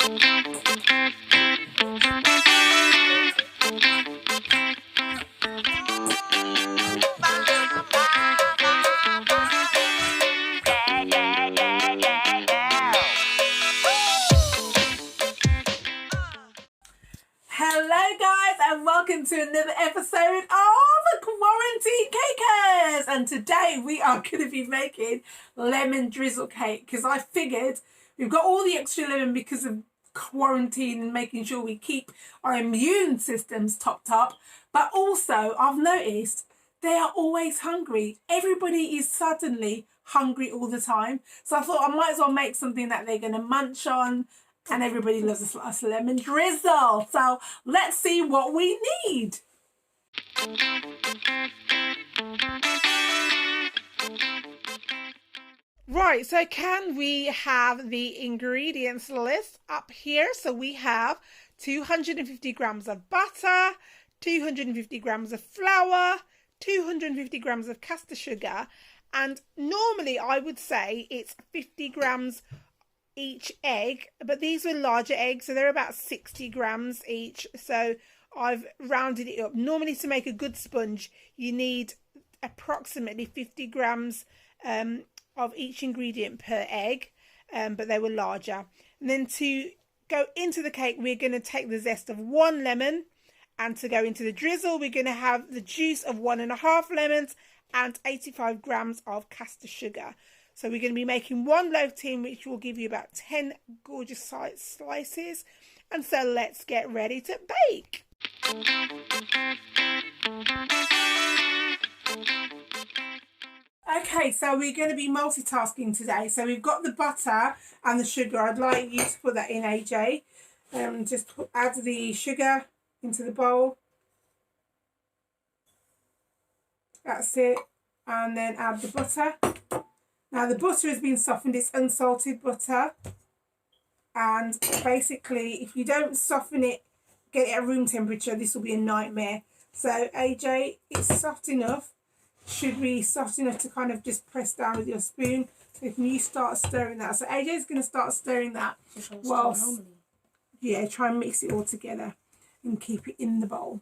Hello guys, and welcome to another episode of Quarantine Cakers. And today we are going to be making lemon drizzle cake, because I figured we've got all the extra lemon because of quarantine and making sure we keep our immune systems topped up. But also I've noticed they are always hungry. Everybody is suddenly hungry all the time. So I thought I might as well make something that they're going to munch on. And everybody loves a slice of lemon drizzle. So let's see what we need. Right, so can we have the ingredients list up here? So we have 250 grams of butter, 250 grams of flour, 250 grams of caster sugar. And normally I would say it's 50 grams each egg, but these were larger eggs, so they're about 60 grams each, so I've rounded it up. Normally to make a good sponge you need approximately 50 grams of each ingredient per egg, but they were larger. And then to go into the cake we're going to take the zest of 1 lemon, and to go into the drizzle we're going to have the juice of 1.5 lemons and 85 grams of caster sugar. So we're going to be making 1 loaf tin, which will give you about 10 gorgeous size slices. And so let's get ready to bake. Okay, so we're going to be multitasking today. So we've got the butter and the sugar. I'd like you to put that in, AJ. Just add the sugar into the bowl. That's it. And then add the butter. Now the butter has been softened, it's unsalted butter, and basically if you don't soften it, get it at room temperature, this will be a nightmare. So AJ, it's soft enough, should be soft enough to kind of just press down with your spoon. So can you start stirring that? So AJ is going to start stirring that whilst, yeah, try and mix it all together and keep it in the bowl.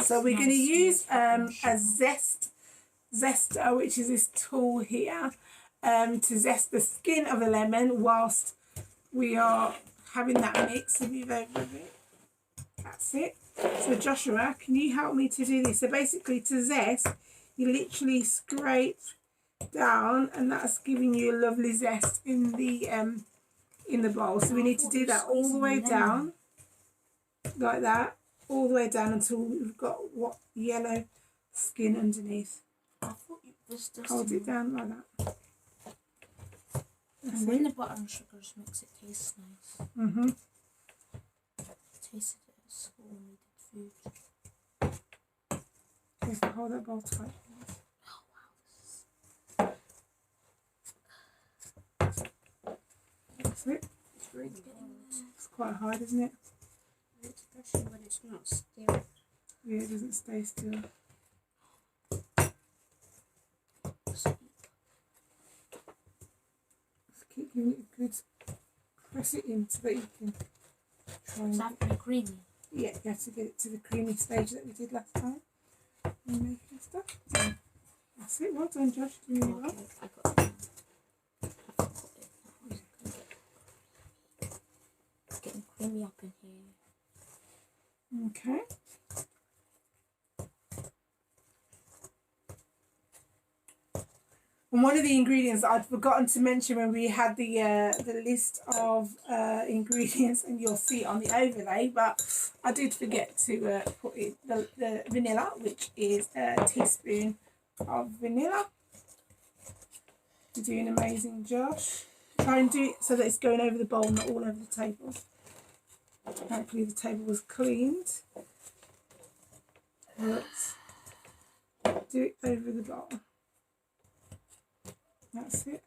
So we're going to use a zester, which is this tool here, to zest the skin of the lemon whilst we are having that mix. Move over a bit. That's it. So Joshua, can you help me to do this? So basically to zest, you literally scrape down, and that's giving you a lovely zest in the bowl. So we need to do that all the way down, like that, all the way down until we've got what yellow skin underneath. Hold it down like that. And when the butter and sugar makes it taste nice. Tasted it at school when we did food. Okay, so hold that bowl tight. Oh wow, That's it. it's really good. It's quite hard, isn't it? Especially when it's not still. Yeah, it doesn't stay still. Keep giving it a good press it in so that you can try and... Is that pretty creamy? Yeah, you have to get it to the creamy stage that we did last time in making stuff. So that's it. Well done, Josh. Doing really well. I got it. It's getting creamy up in here. Okay. And one of the ingredients that I'd forgotten to mention when we had the list of ingredients, and you'll see it on the overlay, but I did forget to put in the vanilla, which is a teaspoon of vanilla. You're doing amazing, Josh. Try and do it so that it's going over the bowl, not all over the table. Hopefully the table was cleaned. Let's do it over the bowl. That's it.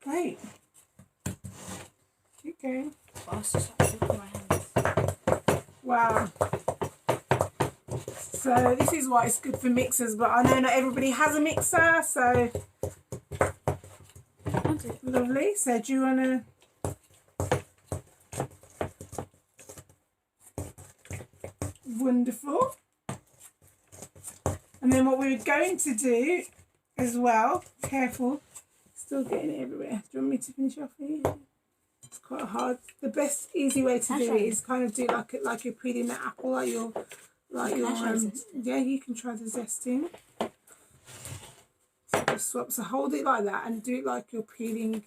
Great. Keep going. Wow. So this is why it's good for mixers, but I know not everybody has a mixer, so lovely. So do you want to Wonderful. And then what we're going to do as well, careful, still getting it everywhere. Do you want me to finish off here? It's quite hard. The best easy way to do it is kind of do like you're peeling the apple, like your yeah, you can try the zesting. So just swap. So hold it like that and do it like you're peeling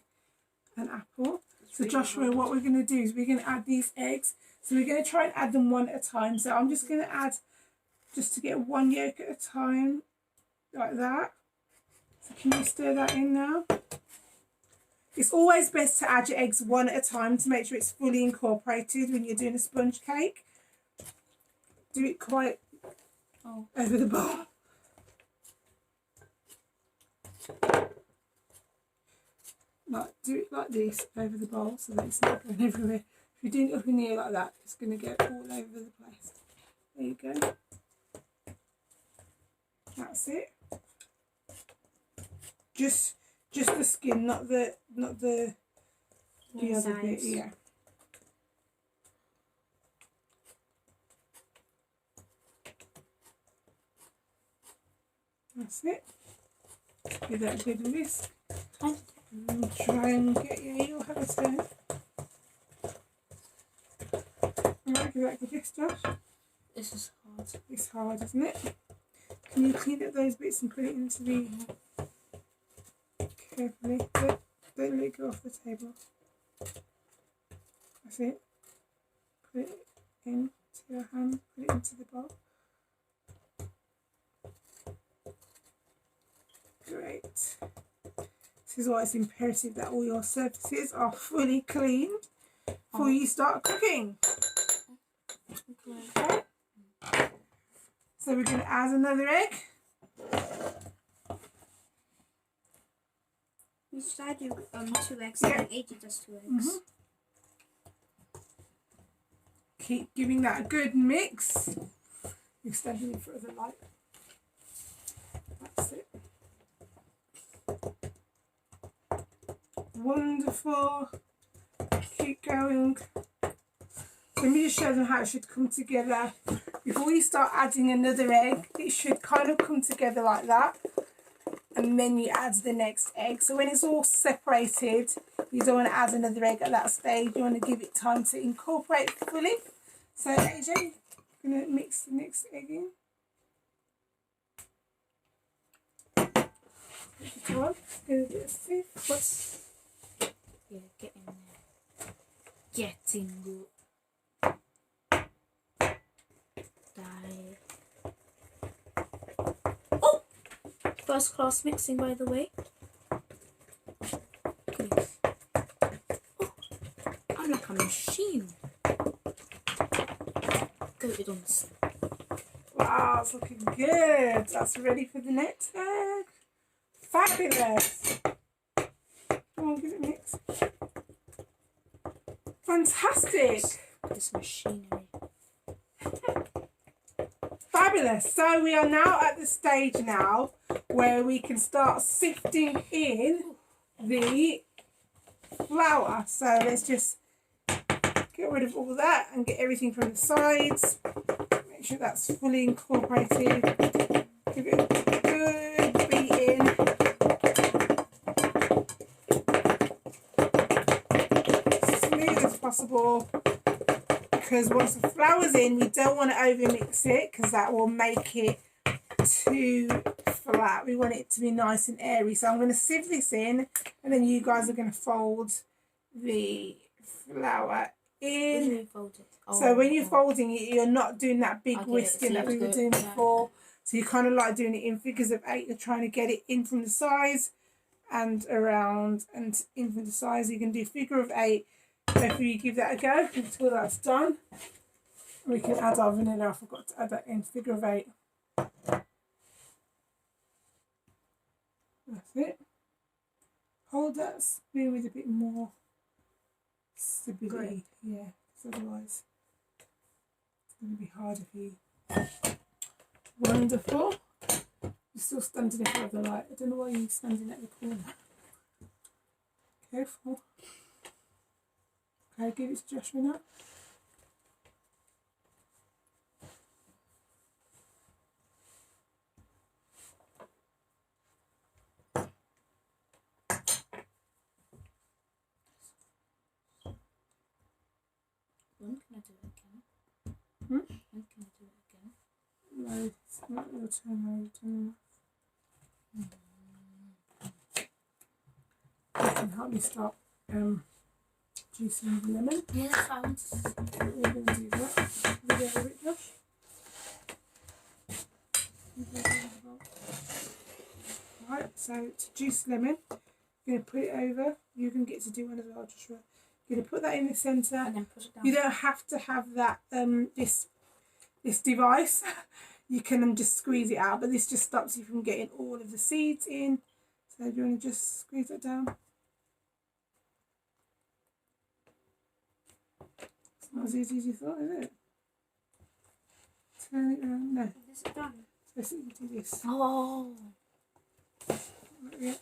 an apple. So Joshua, what we're going to do is we're going to add these eggs. So we're going to try and add them one at a time. So I'm just going to add, just to get one yolk at a time, like that. So can you stir that in now? It's always best to add your eggs one at a time to make sure it's fully incorporated when you're doing a sponge cake. Do it quite over the bowl. Like, do it like this over the bowl so that it's not going everywhere. If you're doing it up in the air like that, it's going to get all over the place. There you go. That's it. Just the skin, not the other bit. Yeah. That's it. Give that a good whisk. And try and get you'll have a turn. Alright, give that a good whisk, Josh. This is hard. It's hard, isn't it? Can you clean up those bits and put it into the... Carefully. Don't let it go off the table. That's it. Put it into your hand. Put it into the bowl. Great. This is why it's imperative that all your surfaces are fully cleaned before you start cooking. Okay. So we're going to add another egg. You should I do 2 eggs and 80 does 2 eggs. Keep giving that a good mix. You're standing in front of the light. That's it. Wonderful. Keep going. Let me just show them how it should come together. Before you start adding another egg, it should kind of come together like that. And then you add the next egg. So when it's all separated, you don't want to add another egg at that stage. You want to give it time to incorporate fully. So AJ, I'm going to mix the next egg in. Going to do a sieve. Yeah, get in there. Getting good. Die. Oh! First class mixing, by the way. Goodness. Oh, I'm like a machine. Goated on the side. Wow, it's looking good. That's ready for the next egg. Fabulous. Come on, give it a mix. Fantastic. This machinery. Fabulous. So we are now at the stage now where we can start sifting in the flour. So let's just get rid of all that and get everything from the sides. Make sure that's fully incorporated. Give it a good beating. Smooth as possible. Because once the flour's in, we don't want to over mix it because that will make it too flat. We want it to be nice and airy. So I'm going to sieve this in and then you guys are going to fold the flour in. So when you're folding it, you're not doing that big whisking that we were doing before. So you're kind of like doing it in figures of 8. You're trying to get it in from the sides and around and in from the sides. You can do figure of 8. Hopefully you give that a go until that's done. We can add our vanilla. I forgot to add that in. Figure of 8. That's it. Hold that spoon with a bit more stability. Yeah, because otherwise it's going to be hard if you... Wonderful. You're still standing in front of the light. I don't know why you're standing at the corner. Careful. Okay, give it to Joshua now. It's not your turn over. You can help me start juicing the lemon. Yeah, sounds. We're going to do that. Video of it, Josh. Right, so to juice lemon, you're going to put it over. You can get to do one as well, Joshua. You're going to put that in the centre. And then push it down. You don't have to have that this device. You can just squeeze it out, but this just stops you from getting all of the seeds in. So do you want to just squeeze it down? It's not as easy as you thought, is it? Turn it around. No. Is it done? So you do this. Oh. Yeah.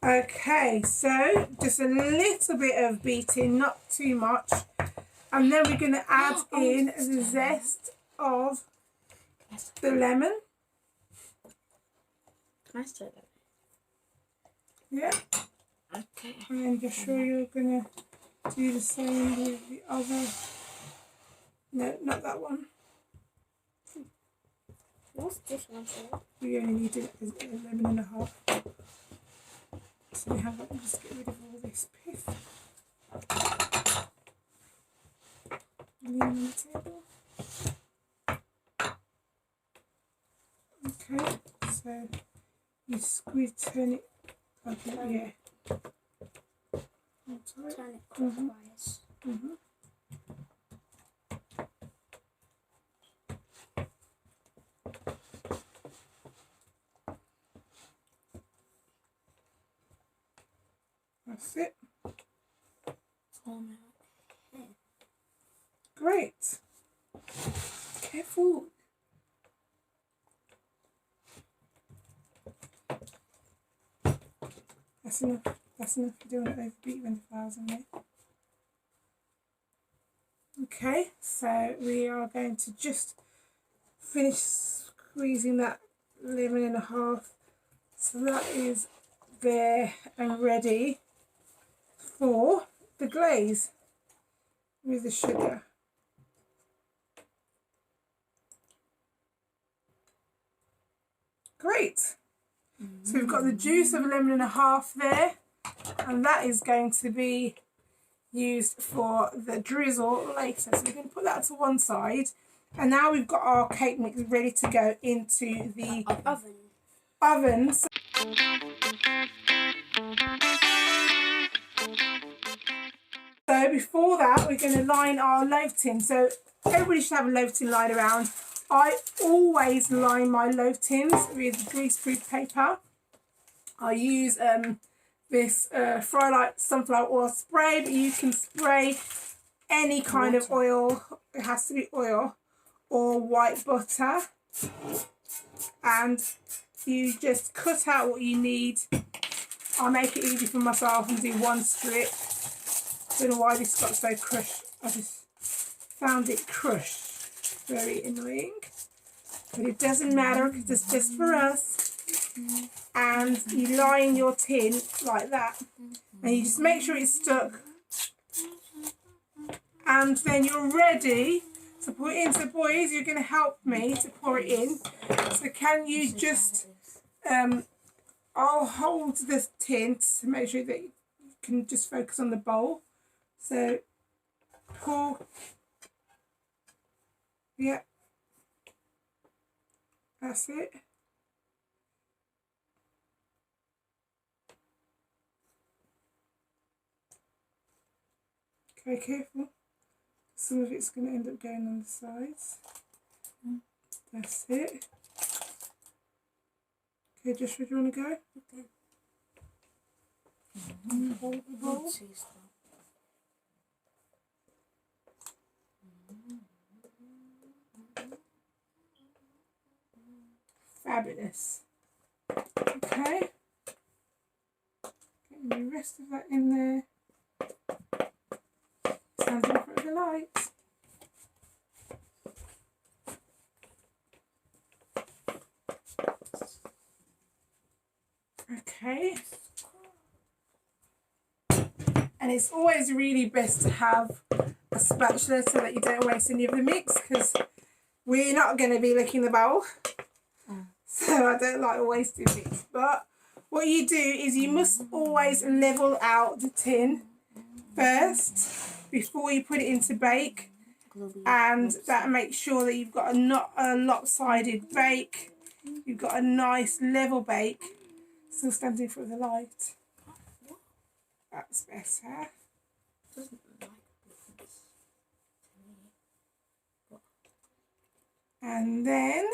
Okay, so just a little bit of beating, not too much, and then we're going to add in the zest of the lemon. Can I stir that? Yeah, Okay. and then you're sure you're going to do the same with the other. No, not that one. What's this one for? We only need a lemon and a half. So we have that. We'll just get rid of all this pith. Lean on the table. Okay, so you squeeze, turn it like that, yeah. Turn it clockwise. That's it. Oh no. Okay. Great. Careful. That's enough. That's enough. You don't want to overbeat when the flour's in there. Okay, so we are going to just finish squeezing that lemon and a half. So that is there and ready for the glaze with the sugar. Great. So we've got the juice of a lemon and a half there, and that is going to be used for the drizzle later. So we're going to put that to one side, and now we've got our cake mix ready to go into the oven. So before that, we're going to line our loaf tin. So everybody should have a loaf tin lying around. I always line my loaf tins with greaseproof paper. I use this Fry Light sunflower oil spray, but you can spray any kind of oil. It has to be oil or white butter. And you just cut out what you need. I'll make it easy for myself and do one strip. Don't know why this got so crushed. I just found it crushed. Very annoying. But it doesn't matter because it's just for us. And you line your tin like that. And you just make sure it's stuck. And then you're ready to put it in. So boys, you're going to help me to pour it in. So can you just... I'll hold this tin to make sure that you can just focus on the bowl. So pour, yeah, that's it. Okay, careful. Some of it's going to end up going on the sides. That's it. Okay, Joshua, do you want to go? Okay. Hold the bowl. Fabulous. Okay. Getting the rest of that in there. Stand in front of the light. Okay. And it's always really best to have a spatula so that you don't waste any of the mix, because we're not going to be licking the bowl. So I don't like wasting mix. But what you do is you must always level out the tin first before you put it into bake. And that makes sure that you've got not a lopsided bake. You've got a nice level bake. Still standing for the light. That's better. Doesn't make a difference to me. And then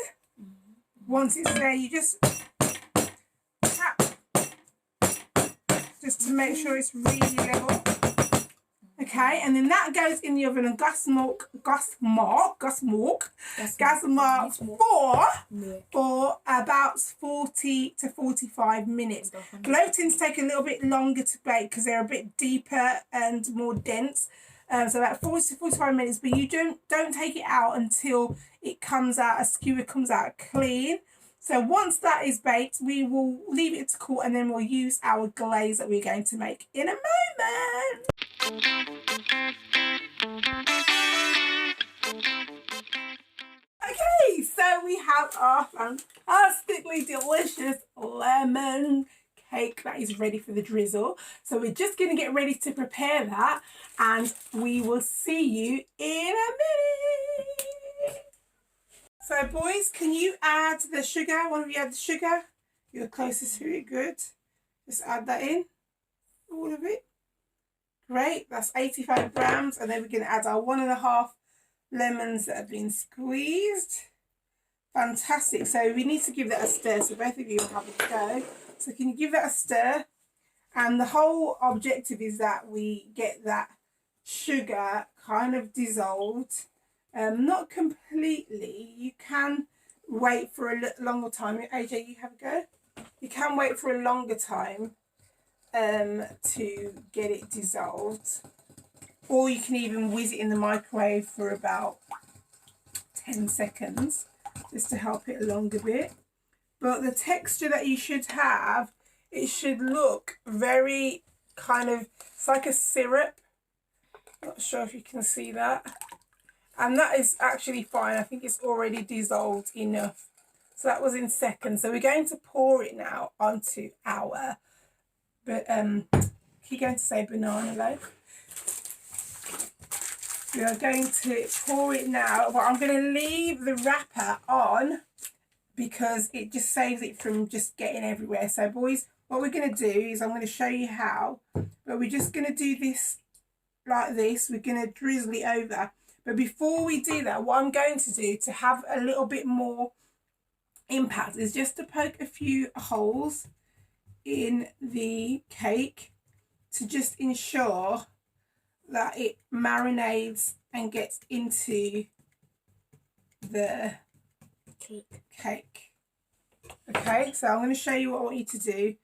once it's there, you just tap just to make sure it's really level. Okay, and then that goes in the oven on gas mark 4 for about 40 to 45 minutes. Low tins take a little bit longer to bake because they're a bit deeper and more dense. So about 40 to 45 minutes, but you don't take it out until it comes out, a skewer comes out clean. So once that is baked, we will leave it to cool, and then we'll use our glaze that we're going to make in a moment. Okay, so we have our fantastically delicious lemon cake that is ready for the drizzle. So we're just going to get ready to prepare that, and we will see you in a minute. So boys, can you add the sugar? One of you add the sugar? You're closest to it, good. Just add that in, all of it. Great, that's 85 grams, and then we're going to add our 1.5 lemons that have been squeezed. Fantastic. So we need to give that a stir, so both of you will have a go. So can you give that a stir? And the whole objective is that we get that sugar kind of dissolved. Not completely. You can wait for a longer time. AJ, you have a go? You can wait for a longer time to get it dissolved. Or you can even whiz it in the microwave for about 10 seconds just to help it along a bit. But the texture that you should have, it should look very kind of, it's like a syrup. Not sure if you can see that. And that is actually fine. I think it's already dissolved enough. So that was in seconds. So we're going to pour it now onto our, keep going to say banana loaf. We are going to pour it now, but I'm going to leave the wrapper on because it just saves it from just getting everywhere. So boys, what we're going to do is I'm going to show you how, but we're just going to do this like this. We're going to drizzle it over. But before we do that, what I'm going to do to have a little bit more impact is just to poke a few holes in the cake to just ensure that it marinades and gets into the cake. Okay, so I'm going to show you what I want you to do.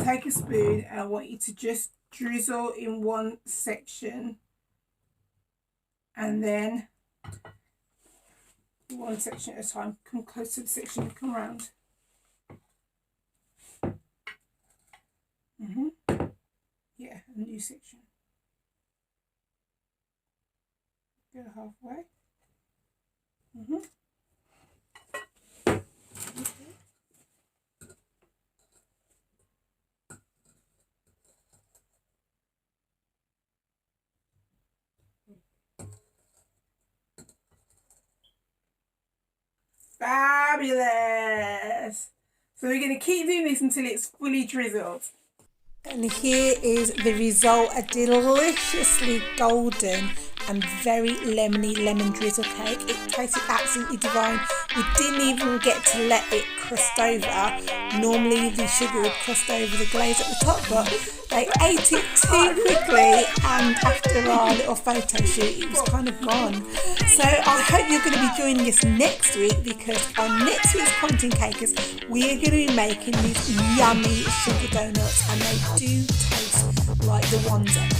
Take a spoon and I want you to just drizzle in one section, and then one section at a time. Come close to the section and come round. Yeah, a new section. Go halfway. Fabulous! So we're going to keep doing this until it's fully drizzled. And here is the result, a deliciously golden and very lemony lemon drizzle cake. It tasted absolutely divine. We didn't even get to let it crust over. Normally the sugar would crust over the glaze at the top, but they ate it too quickly, and after our little photo shoot it was kind of gone. So I hope you're going to be joining us next week, because on next week's Pointing Cakers we're going to be making these yummy sugar donuts, and they do taste like the ones at the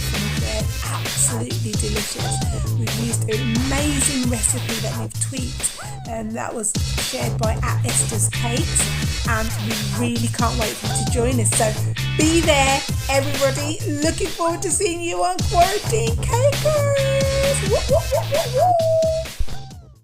They're absolutely delicious. We've used an amazing recipe that we've tweaked and that was shared by @Esther's Cakes, and we really can't wait for you to join us. So be there, everybody. Looking forward to seeing you on Quarantine Cakers. Woo, woo, woo, woo, woo.